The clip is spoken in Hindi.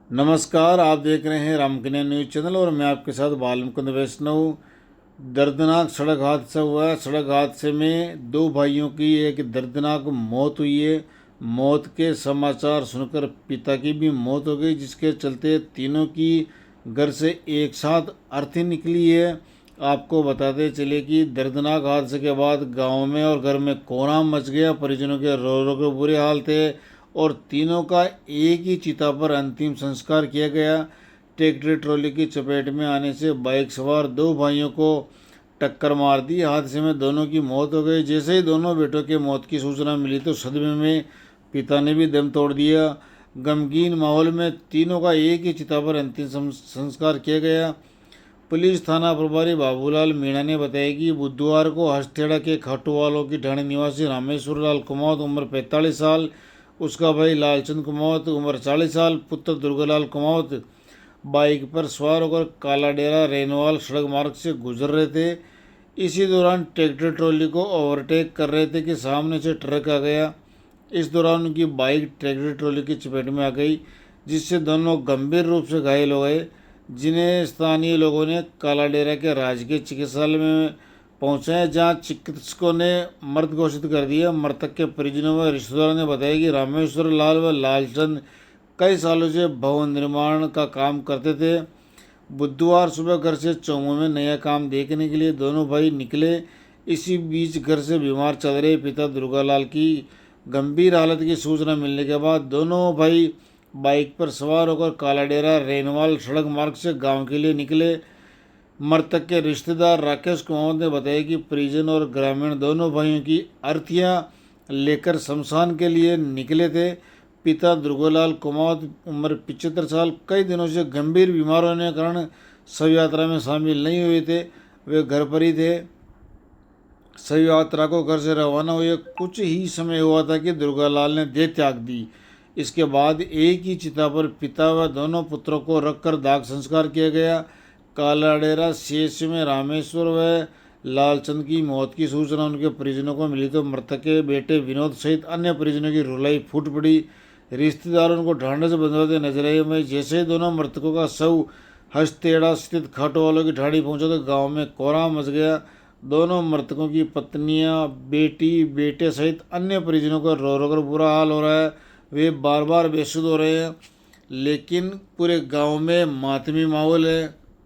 नमस्कार, आप देख रहे हैं रामकन्या न्यूज़ चैनल और मैं आपके साथ बालमुकुंद वैष्णव। दर्दनाक सड़क हादसा हुआ है। सड़क हादसे में दो भाइयों की एक दर्दनाक मौत हुई है। मौत के समाचार सुनकर पिता की भी मौत हो गई, जिसके चलते तीनों की घर से एक साथ अर्थी निकली है। आपको बताते चले कि दर्दनाक हादसे के बाद गांव में और घर में कोहराम मच गया। परिजनों के रो रो के बुरे हाल थे और तीनों का एक ही चिता पर अंतिम संस्कार किया गया। ट्रैक्टर ट्रॉली की चपेट में आने से बाइक सवार दो भाइयों को टक्कर मार दी। हादसे में दोनों की मौत हो गई। जैसे ही दोनों बेटों के मौत की सूचना मिली तो सदमे में पिता ने भी दम तोड़ दिया। गमगीन माहौल में तीनों का एक ही चिता पर अंतिम संस्कार किया गया। पुलिस थाना प्रभारी बाबूलाल मीणा ने बताया कि बुधवार को हस्तेड़ा के खाटूवालों की ढाणी निवासी रामेश्वर लाल कुमावत उम्र 45 साल, उसका भाई लालचंद कुमावत उम्र 40 साल, पुत्र दुर्गालाल कुमावत बाइक पर सवार होकर काला डेरा रेनवाल सड़क मार्ग से गुजर रहे थे। इसी दौरान ट्रैक्टर ट्रॉली को ओवरटेक कर रहे थे कि सामने से ट्रक आ गया। इस दौरान उनकी बाइक ट्रैक्टर ट्रॉली की चपेट में आ गई, जिससे दोनों गंभीर रूप से घायल हो गए, जिन्हें स्थानीय लोगों ने काला डेरा के राजकीय चिकित्सालय में पहुंचाया, जहां चिकित्सकों ने मृत घोषित कर दिया। मृतक के परिजनों व रिश्तेदारों ने बताया कि रामेश्वर लाल व लालचंद कई सालों से भवन निर्माण का काम करते थे। बुधवार सुबह घर से चौमू में नया काम देखने के लिए दोनों भाई निकले। इसी बीच घर से बीमार चल रहे पिता दुर्गालाल की गंभीर हालत की सूचना मिलने के बाद दोनों भाई बाइक पर सवार होकर काला डेरा रेनवाल सड़क मार्ग से गांव के लिए निकले। मृतक के रिश्तेदार राकेश कुमार ने बताया कि परिजन और ग्रामीण दोनों भाइयों की अर्थियां लेकर शमशान के लिए निकले थे। पिता दुर्गालाल कुमावत उम्र 75 साल कई दिनों से गंभीर बीमार होने के कारण शव यात्रा में शामिल नहीं हुए थे। वे घर पर ही थे। शव यात्रा को घर से रवाना हुए कुछ ही समय हुआ था कि दुर्गालाल ने देह त्याग दी। इसके बाद एक ही चिता पर पिता व दोनों पुत्रों को रखकर दाग संस्कार किया गया। कालाडेरा सीएचसी में रामेश्वर व लालचंद की मौत की सूचना उनके परिजनों को मिली तो मृतक के बेटे विनोद सहित अन्य परिजनों की रुलाई फूट पड़ी। रिश्तेदार उनको ढांढस बंधवाते नजर आए। में जैसे ही दोनों मृतकों का शव हस्तेड़ा स्थित खाटो वालों की ढाणी पहुंचा तो गांव में कोहराम मच गया। दोनों मृतकों की पत्नियां, बेटी, बेटे सहित अन्य परिजनों का रो रो कर बुरा हाल हो रहा है। वे बार बार बेसुध हो रहे हैं, लेकिन पूरे गांव में मातमी माहौल है।